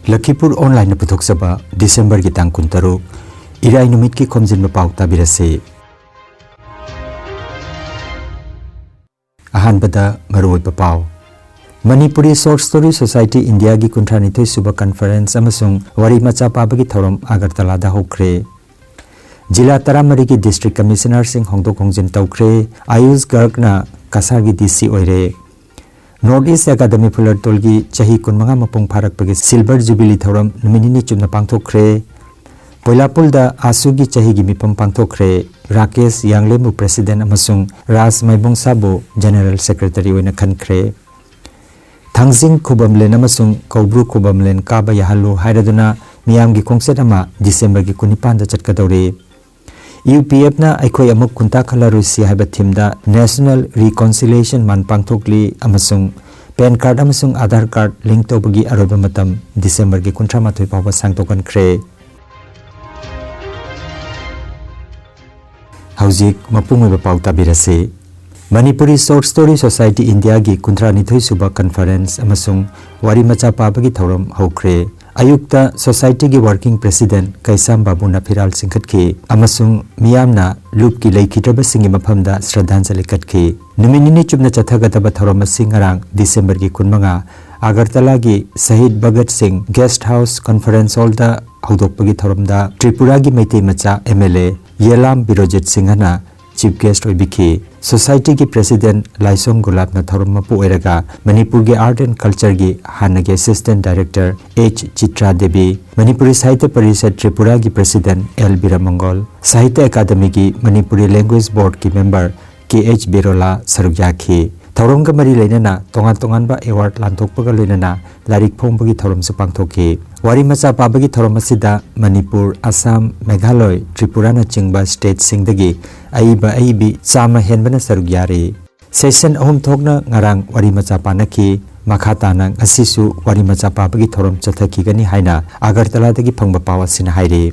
Lakhipur Online Puthok December ki tang kuntaruk Irai numit ki Khomjinba Pao tabirase. Ahanbada Maroi Pao Manipuri Short Story Society India ki Kuntranithoi Suba Conference amasung Wari Macha Pabagi Thorom Agartala da hokre. Jila Taramari ki District Commissioner Singh Hongdok Hongjin Taukre Ayush Garg na Kasar ki DC oire. Northeast Academy Fuller Tolgi Chahi Kunmanga Mapong Parak Pagi Silver Jubilee Thoram Numinini Chumna Pangthokre. Poilapul da Asugi Chahi gi Mipam Pangthokre. Rakesh Yanglemu President amasung Ras Maibong Sabo General Secretary oina khankre. Thangsing Khubamlen amasung Kaubru Khubamlen Kaba Yahalu Hairaduna Miyam gi Kongset ama December gi Kunipan da chatkadore. UPF na Aikoi Amuk Kunta Khalarusi haiba thimda National Reconciliation Man Pangthokli amasung PAN card amasung Aadhaar card link tobagi aroba matam December gi Kuntramathoi pawba sangtokan khre. Haujik Mapungoi Pao tabirase. Manipuri Short Story Society India gi Kuntranithoi Suba Conference amasung Wari Macha Pabagi Thorom hokre. Ayukta Society gi Working President Kaisam Babu Nafiral Singkhatke amasung miyamna loop ki leikitraba singi maphamda Shraddhanjali katke. Numinini chubna chathagataba thorom singarang December gi kunmanga Agartala gi Shahid Bhagat Singh Guest House Conference Hall da haudokpagi thoromda Tripura gi Meitei Macha MLA Yelam Birojit Singhana Chief Guest oibiki. Society ki President Laisong Gulab na thorom mapu oiraga Manipur gi Art and Culture gi Hanagi Assistant Director H Chitra Devi, Manipuri Sahitya Parishad Tripura gi President L Biramangol, Sahitya Academy gi Manipuri Language Board ki Member KH Birola Sarugyakhi. Thorom ga mari leinana tongan ba award lantokpaga loinana larik phongbagi thorom su pangthokhi. Wari Macha Pabagi thorom asida Manipur, Assam, Meghalaya, Tripura na chingba state singdagi aibi sama henbana sarugyari. Session ahum thokna ngarang Wari Macha Panaki makata nang asisu Wari Macha Pabagi thorom chathaki gani haina Agartala dagi phangba pawa sina haire.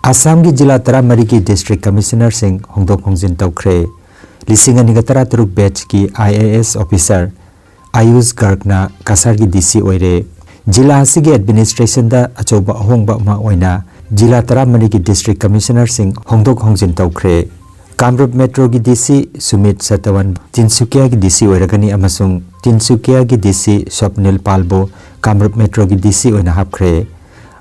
Assam ki Jila Taramari ki District Commissioner Singh Hongdok Hongjin Taukre. Lising Anigatara Turuk Batch ki IAS Officer Ayush Garg na Kasar ki DC oire. Jila Asigi Administration da achoba ahongba ma oina Jila Taramari ki District Commissioner Singh Hongdok Hongjin Taukre. Kamrup Metro ki DC Sumit Satawan Tinsukia ki DC oiragani amasung Tinsukia ki DC Swapnil Palbo Kamrup Metro ki DC oina hapkre.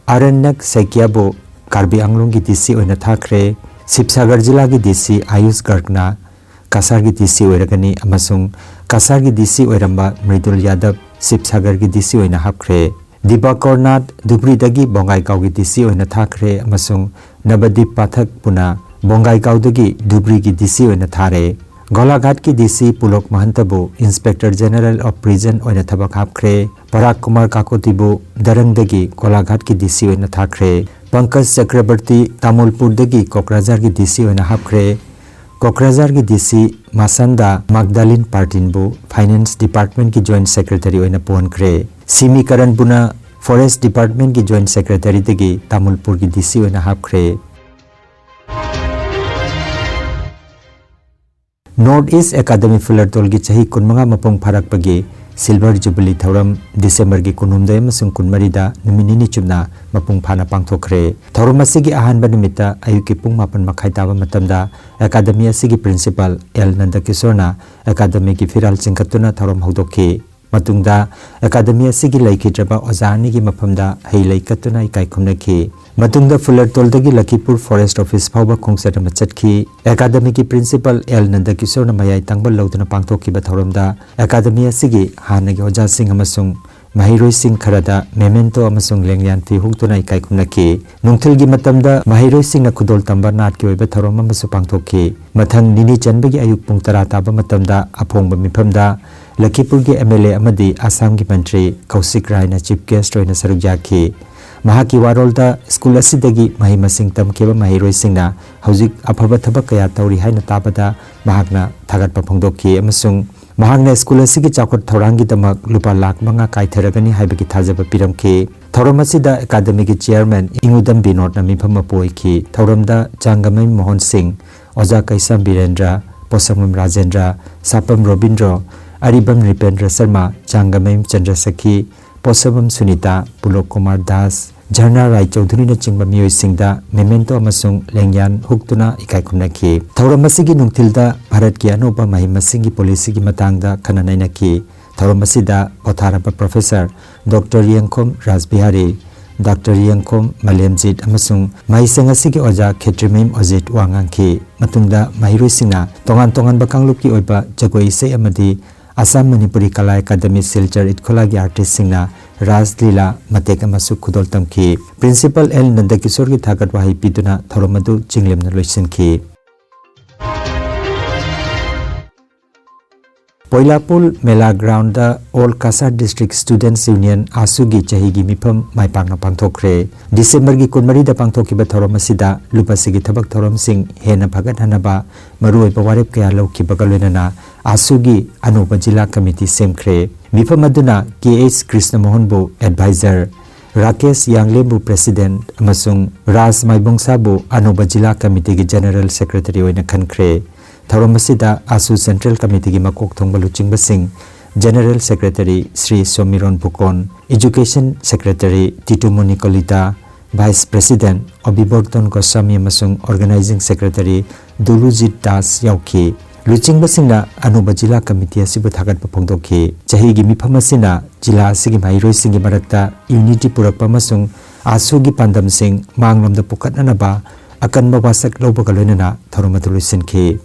Aranyak Saikyabo Karbi Anglong ki DC oina thakre. Sibsagar Jila ki DC Ayush Garg na Kasar ki DC oiragani amasung Kasar ki DC oiramba Mridul Yadav Sibsagar ki DC oina hapkre. Dibakar Nath Dhubri dagi Bongaigaon ki DC oina thakre amasung Nabadip Pathak Puna Bongaigaon dagi Dhubri ki DC oina thare. Golaghat ki DC Pulok Mahantabu Inspector General of Prison oina thabak hapkre. Barak Kakotibu Darang dagi Golaghat ki DC oina thakre. Pankaj Chakrabarti Tamulpur dagi Kokrajhar ki DC oina hapkre. Kokrajhar ki DC Masanda Magdalene Partinbu Finance Department ki Joint Secretary oina ponkre. Simi Karan Buna Forest Department ki Joint Secretary dagi Tamulpur ki DC oina hapkre. Northeast Academy Fuller Tolgi Chahi Kunmanga Mapong Parak Pagi Silver Jubilee Thoram December gi kunumdai amasung kunmarida numinini chumna mapung phana pangthokre. Thoram asigi ahanba numita ayuki pung 8 makhai taba matamda Academy asigi Principal L Nandakisorna Academy ki Firal Chingkhatuna thoram hodokhi. Matungda Academy asigi laikhitraba ojani gi maphamda hei laikatuna ikai khumnakhi. Matungda Fuller Toldagi Lakhipur Forest Office phawba khongset ama chatkhi. Academy ki Principal L Nandakisorna mayai tangbal lauduna pangthokhi ba thoramda Academy asigi hanagi oja sing amasung Mahiroi Singh Kharada Memento amasung Lengyan fi hugtuna ikai khumnakhi. Nungthilgi matamda Mahiroi Singh na khudol tamba nat ki oiba thorom amasu pangthokhi. Mathang nini chanbagi ayuk pung 10 taba matamda aphongba miphamda Lakhipur ki MLA amadi Assam ki Mantri Kaushik Rai na Chief Guest oina sarugyakhi. Mahaki warolda school asidagi mahi masing tamkeba Mahiroi Singh na haujik afaba thabak kaya tauri haina tabada mahakna thagatpa phongdokhi amasung mahakna school asigi chakot thorangi damak lupa lakh manga kaitharagani haibagi thajaba piramkhi. Thoram asida Academy ki Chairman Ingudam Binod na mifam apoikhi. Thoramda Changamai Mohan Singh Oja Kaisam Birendra Posamam Rajendra Sapam Robindro Aribam Ripendra Sharma, Changamem Chandra Sakhi, Posabam Sunita, Pulok Kumar Das, Jharna Rai Chaudhuri na chingba miyoi singda memento amasung lengyan huktuna ikai khumnaki. Thauramasi nungtilda Bharat ki anupa mahimasingi polisi ki matangda khananainaki. Thauramasi Otharaba Professor Dr. Yangkhom Rajbihari, Dr. Yangkhom Malemjit amasung mahisangasi oja Khetrimim Ojit wangangki. Matungda mahirui singna tongan bakanglup ki oiba jagoi sei amadi Assam Manipuri Kala Academy Silchar Itkolagi artist singna Raj Lila Matek Amasu Kudol Tamki. Principal L Nandakishore ki thagat wahi piduna Thauramadu Chinglemna loisinki. Poilapul Mela Ground All Kasar District Students Union Asugi Chahigi Mipam Maipangna Pangthokre. December gi kunmari da pangthokiba Thauramasida Lupasigi Thabak Thauram Sing Hena Bhagat Hanaba Marui Pawarep Kaya Laukibaga Loinana Asugi Anupa Jila Committee Semkre. Mipam Aduna KH Krishna Mohanbu Advisor, Rakesh Yanglebu President Amasung Ras Maibungsabu Anupa Jila Committee ki General Secretary Oina Khankre. Thauramasida Asu Central Committee ki Makok Thongba Luchingba Singh, General Secretary Sri Somiron Pukon, Education Secretary Titu Monikolita, Vice President Obiborton Goswami Amasung Organizing Secretary Dulujit Das Yauki. Luchingba Singna Anuba Jila Committee asibu thagat papongdoki. Chahigi mifam asina Jila asigi mairoi singi marakta unity purakpa amasung Asugi pandam sing manglomda pukatnanaba akanba wasak lawbaga loinana Thauramadu loisinki.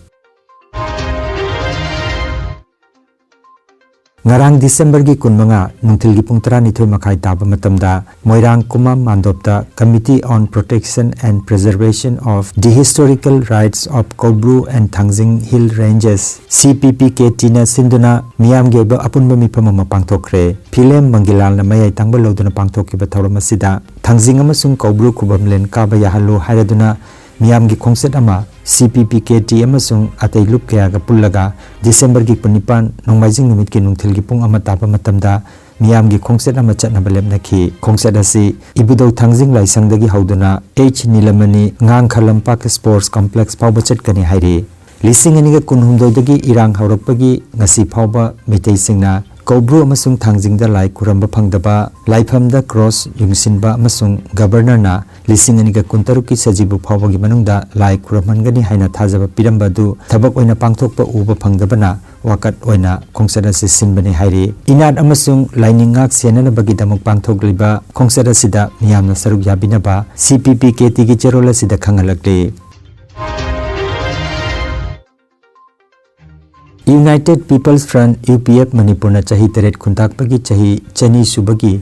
Ngarang December gi kunmanga nungthil gi pung 12 makhai taba matamda Moirang Kumam Mandopta Committee on Protection and Preservation of the Historical Rights of Kobru and Thangjing Hill Ranges CPPKT na sinduna miyam ge ba apunba mifam ma pangthokre. Philem Mangilal na mayai tangba loduna pangthokiba Thauramasida Thangjing amasung Kobru Khubamlen kaba yahallo hairaduna miyam gi khongset ama CPPKT amasung atay lup kaya ga pullaga December gi punipan nongmaijing numit ki nungthil gi pung ama tapa matamda miyam gi khongset ama chatnaba lepnaki. Khongset asi Ibudau Thangjing laisangdagi hauduna H Nilamani Ngang Khalampak Sports Complex phawba chatkani hairi. Lising aniga kunhumdoi dagi irang haurakpagi ngasi phawba mitei singna Kobru amasung Thangjingda lai kuramba phangdaba laifamda cross yungsinba amasung governor na lising aniga kuntaruki sajibu phawbagi manungda lai kuramangani haina thajaba pirambadu thabak oina pangthokpa uba phangdabana wakat oina khongsada se sinbani hairi. Inat amasung lainingak senana bagi damuk pangthokliba khongsada sida miyamna saruk yabinaba CPPKT gi cherola sida khangalakle. United People's Front UPF Manipur na chahi teret khuntakpagi chahi chani subagi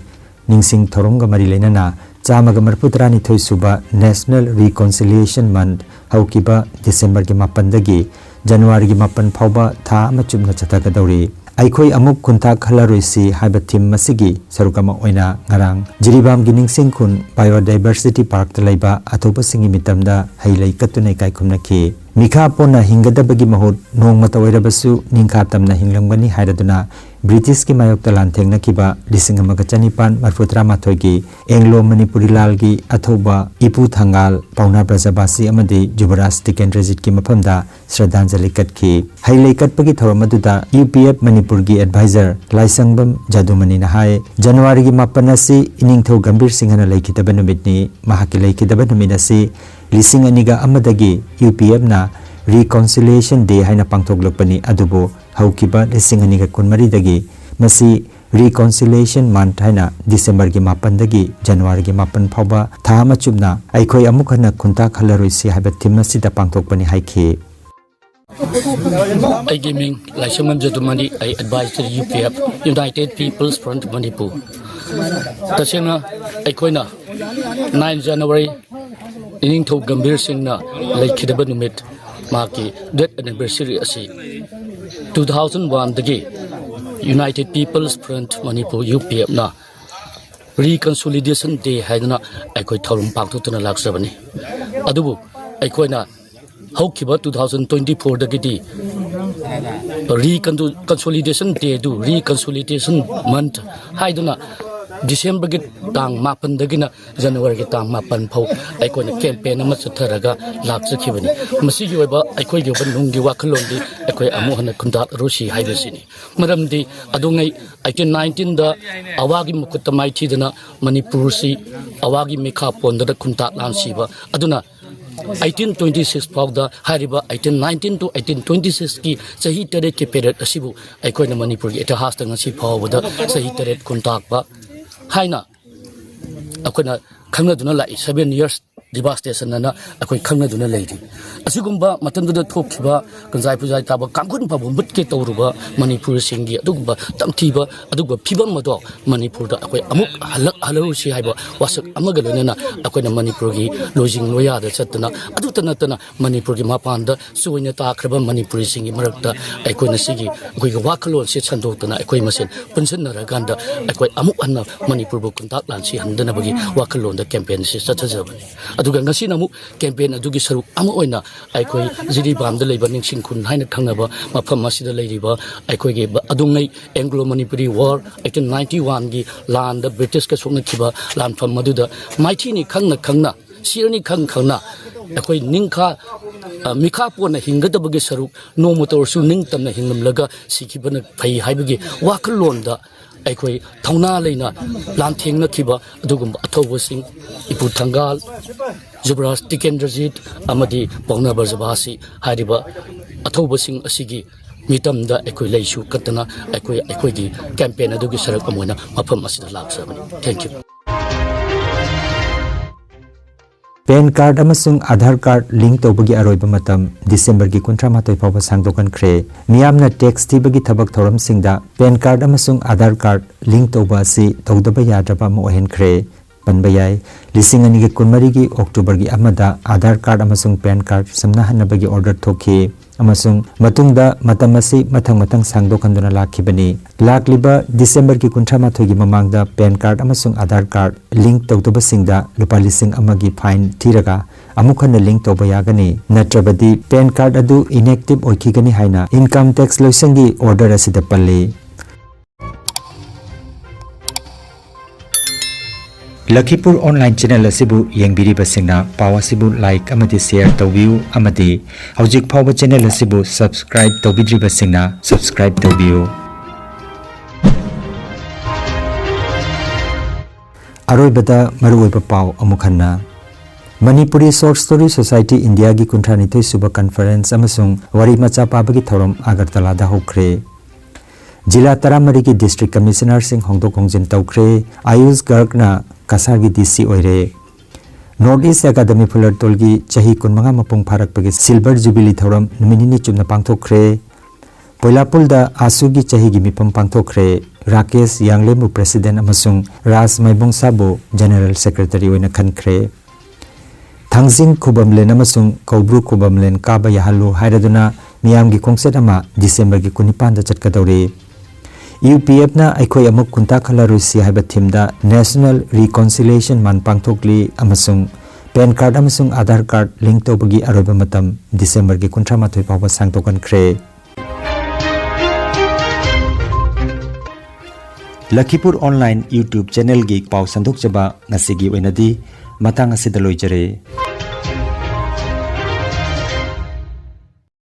ningsing thoronga mari leinana chamaga marputra ni thoi suba National Reconciliation Month haukiba December gi 8 dagi January gi 8 phawba tha ama chubna chataka dauri. Aikhoi amuk khuntak khalaroisi haiba thim masigi sarukama oina ngarang Jiribam gi ningsing khun Biodiversity Park ta leiba athopa singi mitamda hailai katunai kai khumnaki. Mikha pona hingadabagi mahut nong matawairabasu ningkha tamna hinglamgani hairaduna British ki mayokta lanthengna kiba lisingamaga chanipan marfutra mathoi gi Anglo Manipuri lal gi athoba Ipu Thangal Pauna Brajabasi amadi Jubaraj Tikendrajit ki maphamda Shraddhanjali katki. Hailai katpagi thoramaduda UPF Manipur gi advisor Laisangbam Jadumani na hai January gi 8 asi iningthau Gambir Singhana laikidaba numitni mahaki laikidaba numinasi lising aniga amadagi UPF na Reconciliation Day haina pangthoklakpani adubo haukiba lising aniga kunmari dagi masi Reconciliation Month haina December gi 8 dagi January gi 8 phawba tha ama chubna aikhoi amukhana khunta khalaroisi haiba thimmasida pangthokpani haiki. I gaming Laishamam Jadumani I advise the UPF United People's Front Manipur. Tasena Aikoina 9 January Iningtho Gambir Singna Laikidaba Numit Maki death anniversary asi 2001 dagi United People's Front Manipur UPF na Reconciliation Day haidana aikoi thorum paktutuna laksabani adubu aikoina haukiba 2024 dagi Reconciliation Day du Reconciliation Month haidana December ki tang mapan dagina January ki tang mapan phau aikoi na campaign ama chatharaga lakchakibani masi gi oiba aikoi gi banung gi wakhalon di aikoi amu hana kundat rosi haibasini maramdi adungai 19 da awagi mukutta mai thidana Manipur si awagi mekha pondada kuntat lan siba aduna 1826 fawda hariba 1819 to 1826 ki sahi tare ki period asibu aikoi na Manipur gi itihas da ngasi phawda sahi tare kuntak ba haina akoina khangaduna lai 7 years devastation na akoi khangaduna leidi asigumba matanduna thokhiba kanjai pujai taba kangkun pabu mutke tawruba Manipur singi adugba tamthiba adugba phibam mado Manipur da akoi amuk halau si haiba wasak amaga loina akoina Manipur gi lojing loya da chatna adutana tana Manipur gi mapanda suina ta khraba Manipur singi marakta akoina sigi akoi ga wakalon se chandotana akoi masen punsan na raganda akoi amuk anna Manipur bu kuntak lan si handana bagi wakalon da campaign se chathajabani aduga ngasi namu campaign adugi saru ama oina aikoi jiri bam da leiba ningsing khun haina thangnaba mafam masida leiriba aikoi ge adungai Anglo Manipuri War 1891 gi land da British ka sokna khiba land fam maduda maithi ni khangna sirani khangna akoi ningkha mikha pona hingadabagi saru no motor su ning tamna hinglamlaga sikhibana phai haibagi wakalon da aikoi thauna leina lan thengna khiba adugum athobasing ipu thangal Zubras Tikendrajit amadi Pauna Barjabasi hariba athobasing asigi mitam da aikoi leisu katana aikoi gi campaign adugi sarak amoina mafam asida laksabani thank you PAN card amasung Aadhaar card link tawbagi aroiba matam December gi 38 fawba sangdokan khre miyamna tax tibagi thabak thoram singda PAN card amasung Aadhaar card link tawba asi tawdaba yadraba ma ohen khre panbayai lising ani gi kunmari gi October gi amada Aadhaar card amasung PAN card samna hanabagi order thokhi amasung matungda matamasi mathang sangdokanduna lakhibani lakliba December ki 38 gi mamangda PAN card amasung Aadhaar card link tawdaba singda lupa lising amagi fine thiraga amukhana link tawba yagani natrabadi PAN card adu inactive oikhigani haina income tax loisangi order asida palli Lakhipur online channel asibu yengbiriba singna pawa sibu like amati share tawbiu amati hojik phawba channel asibu subscribe tawbidriba singna subscribe tawbiu aroibada maruoiba paw amukhanna Manipuri Short Story Society India gi 39 suba conference amasung wari macha pabagi thorom Agartala da hokre Jila Taramari ki district commissioner sing hongdok hongjin tawkre Ayush Garg na Kasar gi DC oire North East Academy Fuller Tolgi chahi kunmanga mapung pharak pagi silver jubilee thoram numinini chumna pangthokre Poilapul da Asugi chahi gi mipam pangthokre Rakesh Yanglemu president amasung Ras Maibong Sabo general secretary oina khankre Thangjing Khubamlen amasung Kaubru Khubamlen kaba yahalu hairaduna miyam gi kongset ama December gi 19 da chatkadore UPF na aikoi amuk kunta khalarusi haiba thimda National Reconciliation man pangthokli amasung PAN card amasung Aadhaar card link tawbagi aroiba matam December gi 38 fawba sangtokan khre Lakhipur online YouTube channel gi paw sandok jaba ngasigi oinadi matang asida loijare